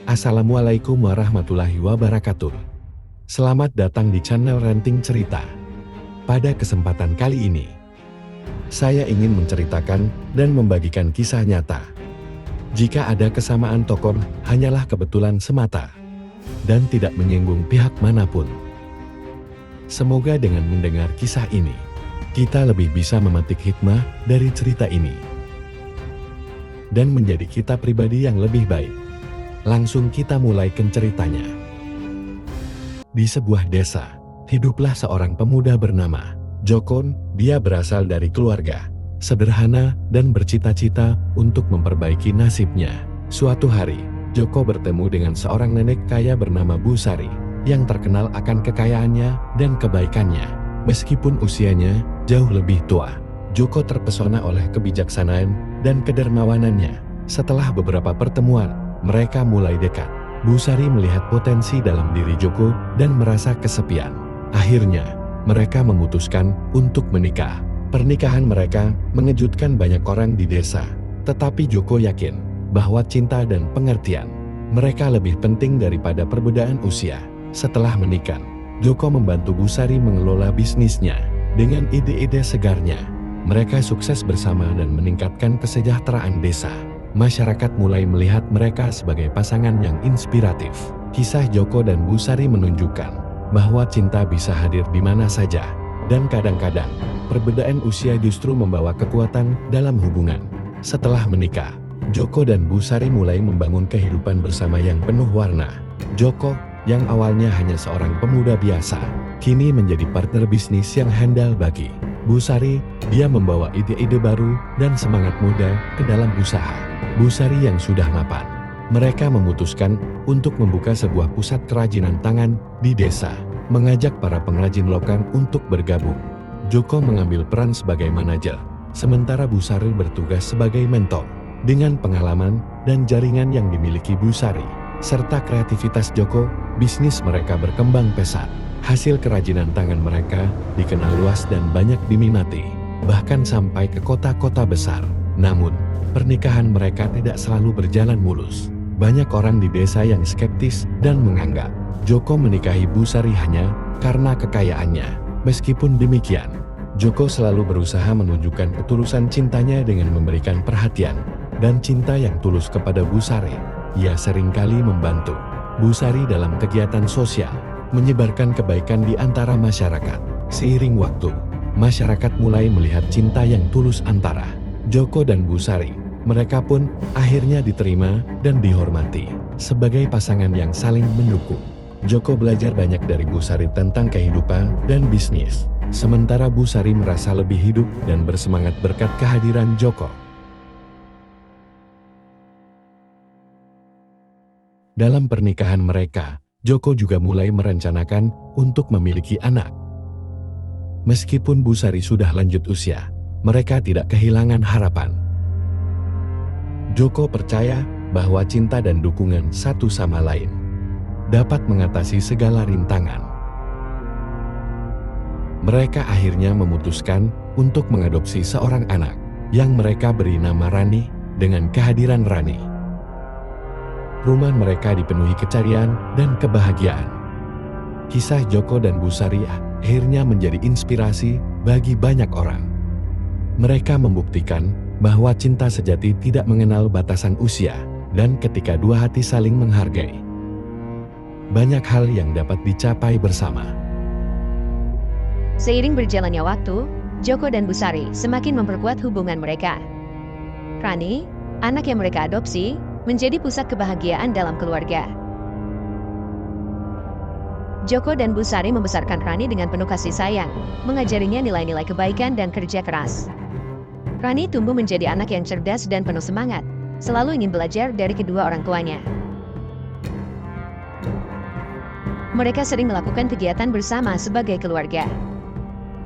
Assalamualaikum warahmatullahi wabarakatuh. Selamat datang di channel Ranting Cerita. Pada kesempatan kali ini, saya ingin menceritakan dan membagikan kisah nyata. Jika ada kesamaan tokoh, hanyalah kebetulan semata, dan tidak menyinggung pihak manapun. Semoga dengan mendengar kisah ini, kita lebih bisa memetik hikmah dari cerita ini, dan menjadi kita pribadi yang lebih baik. Langsung kita mulai ke ceritanya. Di sebuah desa, hiduplah seorang pemuda bernama Joko. Dia berasal dari keluarga sederhana dan bercita-cita untuk memperbaiki nasibnya. Suatu hari, Joko bertemu dengan seorang nenek kaya bernama Bu Sari, yang terkenal akan kekayaannya dan kebaikannya. Meskipun usianya jauh lebih tua, Joko terpesona oleh kebijaksanaan dan kedermawanannya. Setelah beberapa pertemuan, mereka mulai dekat. Bu Sari melihat potensi dalam diri Joko dan merasa kesepian. Akhirnya, mereka memutuskan untuk menikah. Pernikahan mereka mengejutkan banyak orang di desa. Tetapi Joko yakin bahwa cinta dan pengertian mereka lebih penting daripada perbedaan usia. Setelah menikah, Joko membantu Bu Sari mengelola bisnisnya. Dengan ide-ide segarnya, mereka sukses bersama dan meningkatkan kesejahteraan desa. Masyarakat mulai melihat mereka sebagai pasangan yang inspiratif. Kisah Joko dan Bu Sari menunjukkan bahwa cinta bisa hadir di mana saja, dan kadang-kadang perbedaan usia justru membawa kekuatan dalam hubungan. Setelah menikah, Joko dan Bu Sari mulai membangun kehidupan bersama yang penuh warna. Joko, yang awalnya hanya seorang pemuda biasa, kini menjadi partner bisnis yang handal bagi Bu Sari. Dia membawa ide-ide baru dan semangat muda ke dalam usaha. Bu Sari yang sudah mapan, mereka memutuskan untuk membuka sebuah pusat kerajinan tangan di desa, mengajak para pengrajin lokal untuk bergabung. Joko mengambil peran sebagai manajer, sementara Bu Sari bertugas sebagai mentor. Dengan pengalaman dan jaringan yang dimiliki Bu Sari, serta kreativitas Joko, bisnis mereka berkembang pesat. Hasil kerajinan tangan mereka dikenal luas dan banyak diminati, bahkan sampai ke kota-kota besar. Namun, pernikahan mereka tidak selalu berjalan mulus. Banyak orang di desa yang skeptis dan menganggap Joko menikahi Bu Sari hanya karena kekayaannya. Meskipun demikian, Joko selalu berusaha menunjukkan ketulusan cintanya dengan memberikan perhatian dan cinta yang tulus kepada Bu Sari. Ia seringkali membantu Bu Sari dalam kegiatan sosial, menyebarkan kebaikan di antara masyarakat. Seiring waktu, masyarakat mulai melihat cinta yang tulus antara Joko dan Bu Sari. Mereka pun akhirnya diterima dan dihormati sebagai pasangan yang saling mendukung. Joko belajar banyak dari Bu Sari tentang kehidupan dan bisnis, sementara Bu Sari merasa lebih hidup dan bersemangat berkat kehadiran Joko. Dalam pernikahan mereka, Joko juga mulai merencanakan untuk memiliki anak. Meskipun Bu Sari sudah lanjut usia, mereka tidak kehilangan harapan. Joko percaya bahwa cinta dan dukungan satu sama lain dapat mengatasi segala rintangan. Mereka akhirnya memutuskan untuk mengadopsi seorang anak yang mereka beri nama Rani. Dengan kehadiran Rani, rumah mereka dipenuhi keceriaan dan kebahagiaan. Kisah Joko dan Bu Sari akhirnya menjadi inspirasi bagi banyak orang. Mereka membuktikan bahwa cinta sejati tidak mengenal batasan usia, dan ketika dua hati saling menghargai, banyak hal yang dapat dicapai bersama. Seiring berjalannya waktu, Joko dan Bu Sari semakin memperkuat hubungan mereka. Rani, anak yang mereka adopsi, menjadi pusat kebahagiaan dalam keluarga. Joko dan Bu Sari membesarkan Rani dengan penuh kasih sayang, mengajarinya nilai-nilai kebaikan dan kerja keras. Rani tumbuh menjadi anak yang cerdas dan penuh semangat, selalu ingin belajar dari kedua orang tuanya. Mereka sering melakukan kegiatan bersama sebagai keluarga.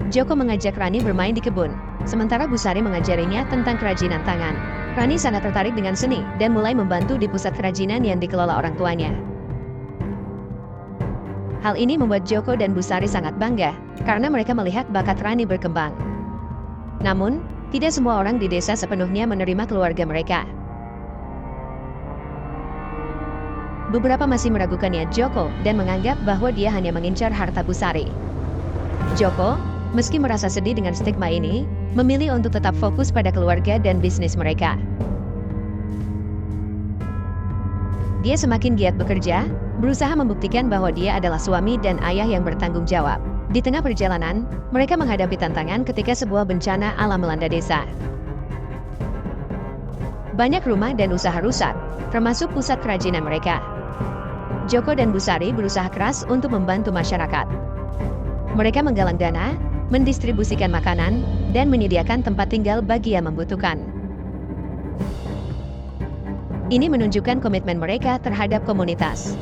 Joko mengajak Rani bermain di kebun, sementara Bu Sari mengajarinya tentang kerajinan tangan. Rani sangat tertarik dengan seni dan mulai membantu di pusat kerajinan yang dikelola orang tuanya. Hal ini membuat Joko dan Bu Sari sangat bangga, karena mereka melihat bakat Rani berkembang. Namun, tidak semua orang di desa sepenuhnya menerima keluarga mereka. Beberapa masih meragukan niat Joko dan menganggap bahwa dia hanya mengincar harta Busari. Joko, meski merasa sedih dengan stigma ini, memilih untuk tetap fokus pada keluarga dan bisnis mereka. Dia semakin giat bekerja, berusaha membuktikan bahwa dia adalah suami dan ayah yang bertanggung jawab. Di tengah perjalanan, mereka menghadapi tantangan ketika sebuah bencana alam melanda desa. Banyak rumah dan usaha rusak, termasuk pusat kerajinan mereka. Joko dan Busari berusaha keras untuk membantu masyarakat. Mereka menggalang dana, mendistribusikan makanan, dan menyediakan tempat tinggal bagi yang membutuhkan. Ini menunjukkan komitmen mereka terhadap komunitas.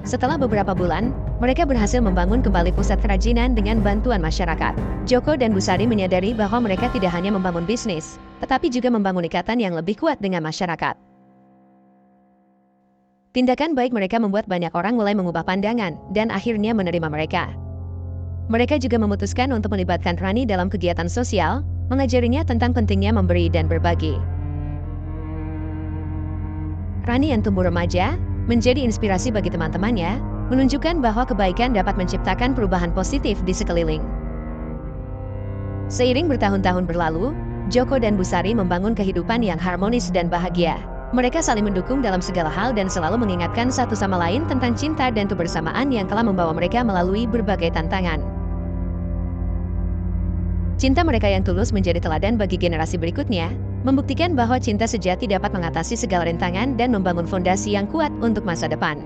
Setelah beberapa bulan, mereka berhasil membangun kembali pusat kerajinan dengan bantuan masyarakat. Joko dan Busari menyadari bahwa mereka tidak hanya membangun bisnis, tetapi juga membangun ikatan yang lebih kuat dengan masyarakat. Tindakan baik mereka membuat banyak orang mulai mengubah pandangan dan akhirnya menerima mereka. Mereka juga memutuskan untuk melibatkan Rani dalam kegiatan sosial, mengajarinya tentang pentingnya memberi dan berbagi. Rani yang tumbuh remaja, menjadi inspirasi bagi teman-temannya, menunjukkan bahwa kebaikan dapat menciptakan perubahan positif di sekeliling. Seiring bertahun-tahun berlalu, Joko dan Busari membangun kehidupan yang harmonis dan bahagia. Mereka saling mendukung dalam segala hal dan selalu mengingatkan satu sama lain tentang cinta dan kebersamaan yang telah membawa mereka melalui berbagai tantangan. Cinta mereka yang tulus menjadi teladan bagi generasi berikutnya, membuktikan bahwa cinta sejati dapat mengatasi segala rintangan dan membangun fondasi yang kuat untuk masa depan.